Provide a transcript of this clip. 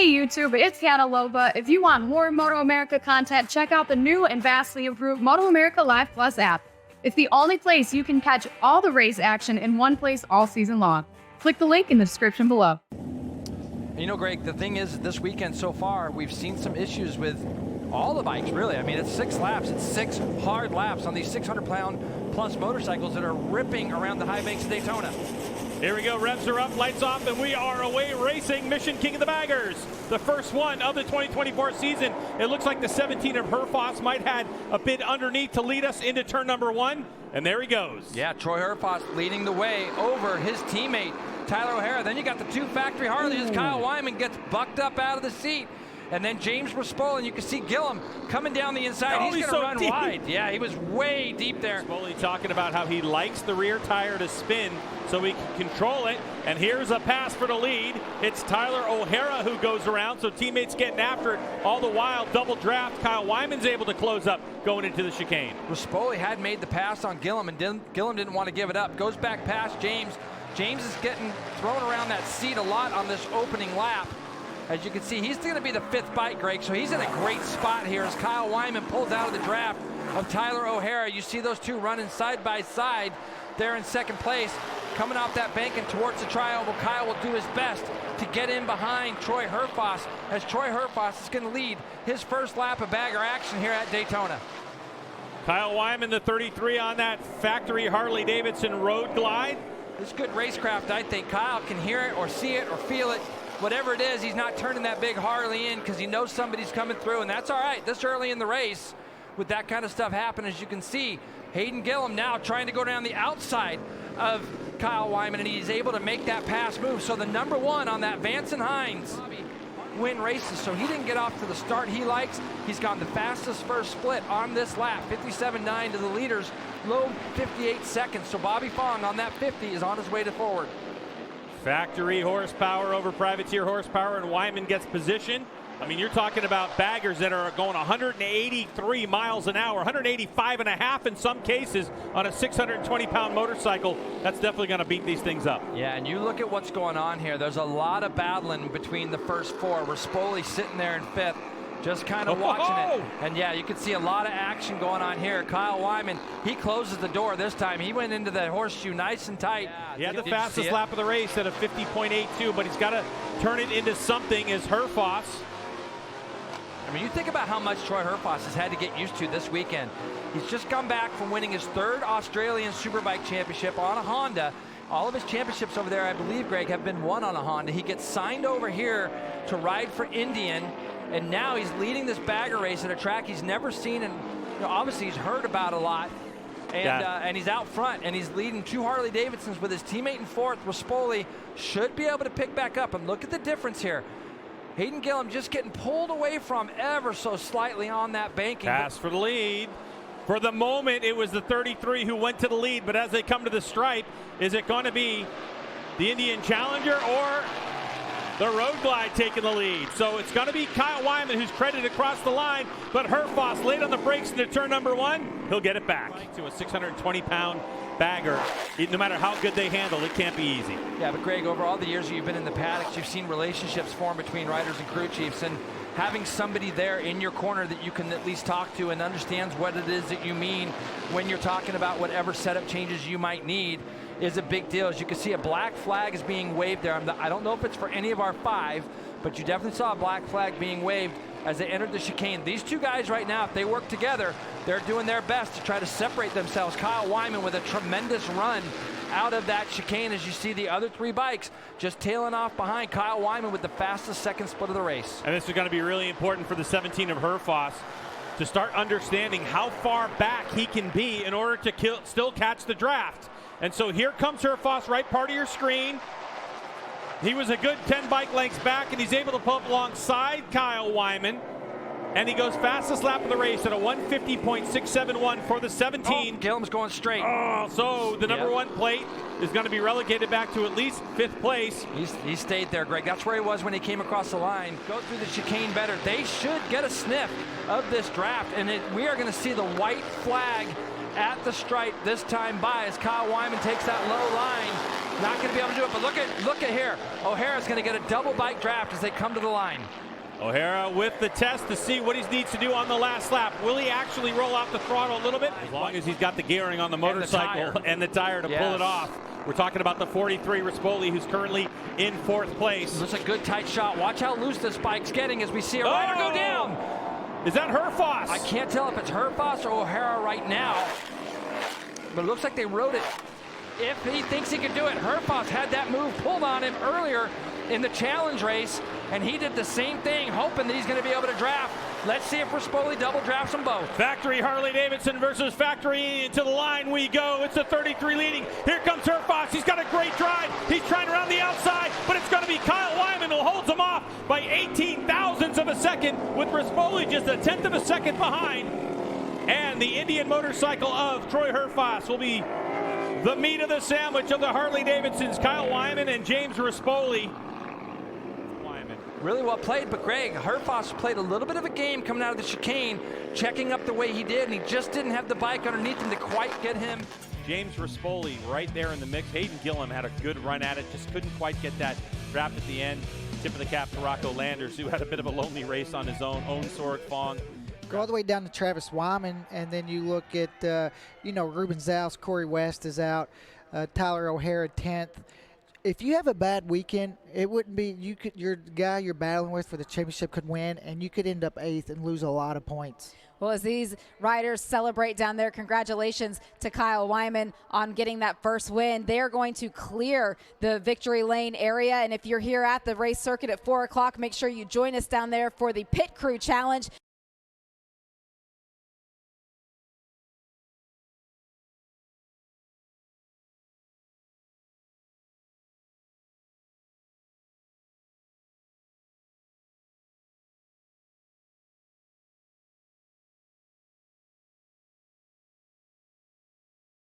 Hey YouTube, it's Hannah Loba. If you want more MotoAmerica content, check out the new and vastly improved MotoAmerica Live Plus app. It's the only place you can catch all the race action in one place all season long. Click the link in the description below. You know, Greg, the thing is, this weekend so far, we've seen some issues with all the bikes, really. I mean, it's 6 laps. It's 6 hard laps on these 600-pound plus motorcycles that are ripping around the high banks of Daytona. Here we go, revs are up, lights off, and we are away racing Mission King of the Baggers. The first one of the 2024 season. It looks like the 17 of Herfoss might have a bit underneath to lead us into turn number 1, and there he goes. Yeah, Troy Herfoss leading the way over his teammate, Tyler O'Hara. Then you got the 2 factory Harleys. Kyle Wyman gets bucked up out of the seat. And then James Rispoli, and you can see Gillum coming down the inside. He's going to run wide. Yeah, he was way deep there. Rispoli talking about how he likes the rear tire to spin so he can control it. And here's a pass for the lead. It's Tyler O'Hara who goes around, so teammates getting after it. All the while, double draft. Kyle Wyman's able to close up going into the chicane. Rispoli had made the pass on Gillum, and Gillum didn't want to give it up. Goes back past James. James is getting thrown around that seat a lot on this opening lap. As you can see, he's going to be the 5th bike, Greg, so he's in a great spot here as Kyle Wyman pulls out of the draft of Tyler O'Hara. You see those two running side by side there in 2nd place. Coming off that bank and towards the tri-oval, Kyle will do his best to get in behind Troy Herfoss, as Troy Herfoss is going to lead his first lap of bagger action here at Daytona. Kyle Wyman, the 33 on that factory Harley-Davidson road glide. It's good racecraft, I think. Kyle can hear it or see it or feel it. Whatever it is, he's not turning that big Harley in because he knows somebody's coming through, and that's all right this early in the race with that kind of stuff happen. As you can see, Hayden Gillum now trying to go down the outside of Kyle Wyman, and he's able to make that pass move. So the number 1 on that Vance and Hines win races, so he didn't get off to the start he likes. He's gone the fastest first split on this lap, 57.9 to the leaders, low 58 seconds. So Bobby Fong on that 50 is on his way to forward. Factory horsepower over privateer horsepower, and Wyman gets position. I mean, you're talking about baggers that are going 183 miles an hour, 185 and a half in some cases on a 620-pound motorcycle. That's definitely going to beat these things up. Yeah, and you look at what's going on here. There's a lot of battling between the first 4. Rispoli sitting there in 5th, just kind of watching it. And yeah, you can see a lot of action going on here. Kyle Wyman, he closes the door this time. He went into the horseshoe nice and tight. Yeah, he had the fastest lap of the race at a 50.82, but he's got to turn it into something as Herfoss. I mean, you think about how much Troy Herfoss has had to get used to this weekend. He's just come back from winning his 3rd Australian Superbike Championship on a Honda. All of his championships over there, I believe, Greg, have been won on a Honda. He gets signed over here to ride for Indian, and now he's leading this bagger race at a track he's never seen, and obviously he's heard about a lot. And he's out front, and he's leading 2 Harley-Davidsons with his teammate in 4th. Rispoli should be able to pick back up, and look at the difference here. Hayden Gillum just getting pulled away from ever so slightly on that banking. Pass for the lead. For the moment, it was the 33 who went to the lead, but as they come to the stripe, is it going to be the Indian Challenger or the Road Glide taking the lead? So it's going to be Kyle Wyman who's credited across the line, but Herfoss late on the brakes into turn number 1. He'll get it back to a 620-pound bagger. No matter how good they handle, it can't be easy. Yeah, but Greg, over all the years that you've been in the paddocks, you've seen relationships form between riders and crew chiefs, and having somebody there in your corner that you can at least talk to and understands what it is that you mean when you're talking about whatever setup changes you might need is a big deal. As you can see, a black flag is being waved there. I don't know if it's for any of our 5, but you definitely saw a black flag being waved as they entered the chicane. These 2 guys right now, if they work together, they're doing their best to try to separate themselves. Kyle Wyman with a tremendous run out of that chicane, as you see the other 3 bikes just tailing off behind. Kyle Wyman with the fastest 2nd split of the race. And this is going to be really important for the 17 of Herfoss to start understanding how far back he can be in order to still catch the draft. And so here comes Herfoss, right part of your screen. He was a good 10 bike lengths back, and he's able to pull up alongside Kyle Wyman. And he goes fastest lap of the race at a 150.671 for the 17. Oh, Gillum's going straight. Oh, so the number 1 plate is going to be relegated back to at least 5th place. He stayed there, Greg. That's where he was when he came across the line. Go through the chicane better. They should get a sniff of this draft, and we are going to see the white flag at the stripe this time by as Kyle Wyman takes that low line Not going to be able to do it, but look at here. O'Hara's going to get a double bike draft as they come to the line. O'Hara with the test to see what he needs to do on the last lap. Will he actually roll off the throttle a little bit? As long as he's got the gearing on the motorcycle and the tire to pull it off. We're talking about the 43 Rispoli, who's currently in 4th place. This is a good tight shot. Watch how loose this bike's getting as we see a rider go down. Is that Herfoss? I can't tell if it's Herfoss or O'Hara right now, but it looks like they rode it. If he thinks he can do it, Herfoss had that move pulled on him earlier in the challenge race, and he did the same thing, hoping that he's going to be able to draft. Let's see if Rispoli double drafts them both. Factory Harley-Davidson versus Factory. To the line we go. It's the 33 leading. Here comes Herfoss. He's got a great drive. He's trying around the outside, but it's going to be Kyle Wyman who holds him off by 18 thousandths of a second, with Rispoli just a 10th of a second behind. And the Indian motorcycle of Troy Herfoss will be the meat of the sandwich of the Harley-Davidsons. Kyle Wyman and James Rispoli. Really well played, but Greg, Herfoss played a little bit of a game coming out of the chicane, checking up the way he did, and he just didn't have the bike underneath him to quite get him. James Rispoli right there in the mix. Hayden Gillum had a good run at it, just couldn't quite get that draft at the end. Tip of the cap to Rocco Landers, who had a bit of a lonely race on his own. Sorg Fong. Go all the way down to Travis Wyman, and then you look at, Ruben Zaus, Corey West is out, Tyler O'Hara 10th. If you have a bad weekend, it wouldn't be your guy you're battling with for the championship could win, and you could end up 8th and lose a lot of points. Well, as these riders celebrate down there, congratulations to Kyle Wyman on getting that first win. They are going to clear the victory lane area, and if you're here at the race circuit at 4 o'clock, make sure you join us down there for the Pit Crew Challenge.